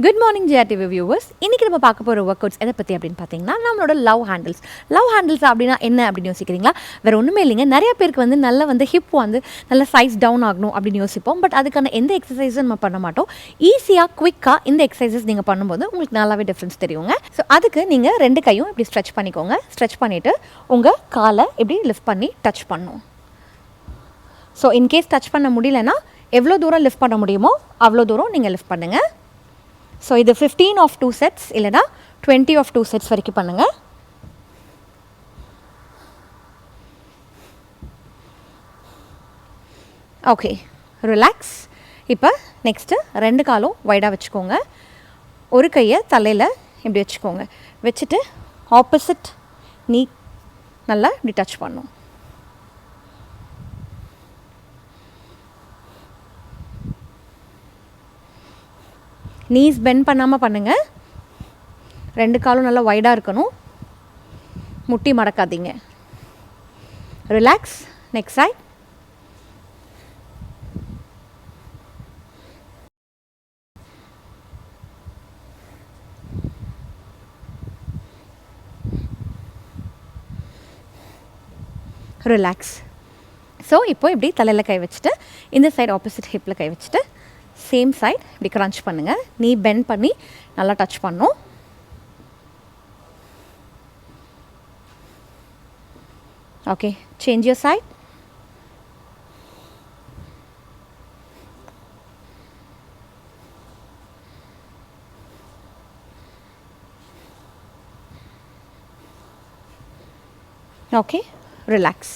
Good morning ஜிஆர்டிவி viewers. இன்றைக்கி நம்ம பார்க்க போகிற ஒர்க் அவுட்ஸ் எதை பற்றி அப்படின்னு பார்த்தீங்கன்னா நம்மளோட லவ் ஹேண்டில்ஸ் அப்படின்னா என்ன அப்படின்னு யோசிக்கிறீங்களா? வேறு ஒன்றுமே இல்லைங்க. நிறைய பேருக்கு வந்து நல்ல ஹிப் வந்து நல்ல சைஸ் டவுன் ஆகணும் அப்படின்னு யோசிப்போம். பட் அதுக்கான எந்த எக்ஸசைஸும் நம்ம பண்ண மாட்டோம். ஈஸியாக குவிக்காக இந்த எக்ஸசைசஸ் நீங்கள் பண்ணும்போது உங்களுக்கு நல்லாவே டிஃப்ரென்ஸ் தெரியுங்க. ஸோ அதுக்கு நீங்கள் 2 கையும் இப்படி ஸ்ட்ரெச் பண்ணிக்கோங்க. ஸ்ட்ரெச் பண்ணிவிட்டு உங்கள் காலை இப்படி லிஃப்ட் பண்ணி டச் பண்ணணும். ஸோ இன்கேஸ் டச் பண்ண முடியலன்னா எவ்வளோ தூரம் லிஃப்ட் பண்ண முடியுமோ அவ்வளோ தூரம் நீங்கள் லிஃப்ட் பண்ணுங்கள். ஸோ இது 15 of 2 sets இல்லைனா 20 of 2 sets வரைக்கும் பண்ணுங்கள். Okay, relax. இப்போ நெக்ஸ்ட்டு 2 காலும் வைடாக வச்சுக்கோங்க. ஒரு கையை தலையில் இப்படி வச்சுக்கோங்க. வச்சுட்டு ஆப்போசிட் நீ நல்லா இப்படி டச் பண்ணும். நீஸ் பெண்ட் பண்ணாமல் பண்ணுங்கள். 2 காலும் நல்லா வைடாக இருக்கணும். முட்டி மடக்காதீங்க. Relax. Next side. Relax. So இப்போ இப்படி தலையில் கை வச்சுட்டு இந்த சைடு ஆப்போசிட் ஹிப்பில் கை வச்சுட்டு சேம் சைட் இப்படி க்ரன்ச் பண்ணுங்கள். நீ பெண்ட் பண்ணி நல்லா டச் பண்ணும். Okay, change your side. Okay, relax.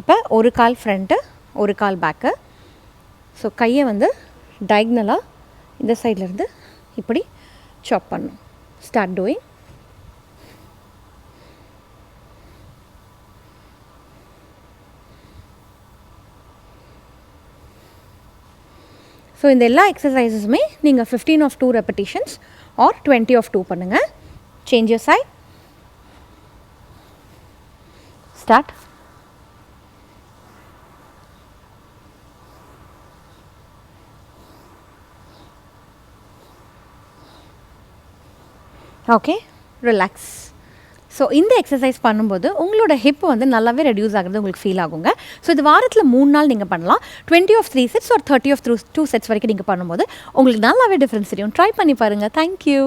இப்போ ஒரு கால் ஃப்ரண்ட்டு, ஒரு கால் பேக்கு. ஸோ கையை வந்து டயக்னலாக இந்த சைட்லேருந்து இப்படி சாப் பண்ணும். Start doing. ஸோ இந்த எல்லா எக்ஸசைஸஸுமே நீங்கள் 15 of 2 repetitions ஆர் 20 of 2 பண்ணுங்கள். Change your side. Start. Okay, relax. So இந்த எக்ஸசைஸ் பண்ணும்போது உங்களோட ஹிப் வந்து நல்லாவே ரெடியூஸ் ஆகிறது உங்களுக்கு ஃபீல் ஆகுங்க. ஸோ இது வாரத்தில் 3 நாள் நீங்கள் பண்ணலாம். 20 of 3 sets R 30 of 2 sets வரைக்கும் நீங்கள் பண்ணும்போது உங்களுக்கு நல்லாவே டிஃப்ரென்ஸ் தெரியும். ட்ரை பண்ணி பாருங்கள். தேங்க்யூ.